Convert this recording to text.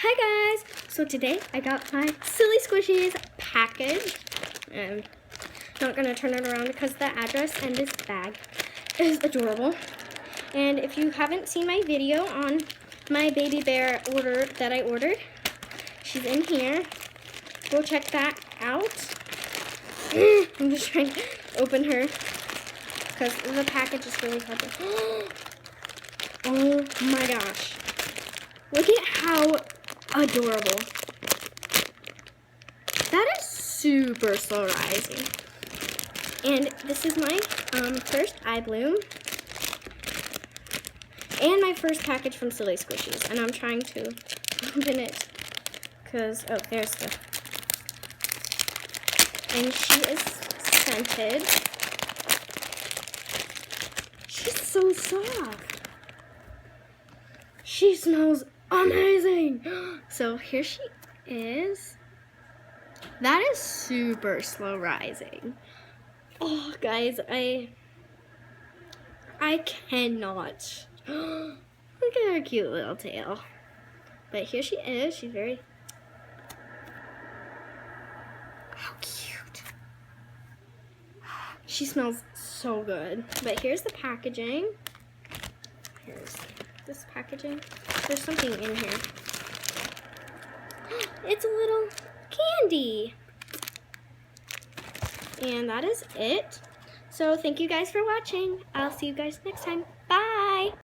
Hi guys! So today I got my Silly Squishies package. I'm not going to turn it around because the address and this bag is adorable. And if you haven't seen my video on my baby bear order that I ordered, she's in here. Go check that out. I'm just trying to open her because the package is really hard to... Oh my gosh. Look at how adorable. That is super slow rising. And this is my first eye bloom. And my first package from Silly Squishies. And I'm trying to open it because, oh, there's the... And she is scented. She's so soft. She smells amazing. So here she is. That is super slow rising. Oh, guys, I cannot. Look at her cute little tail. But here she is. She's very... How cute. She smells so good. But here's the packaging. Here's this packaging. There's something in here. It's a little candy. And that is it. So thank you guys for watching. I'll see you guys next time.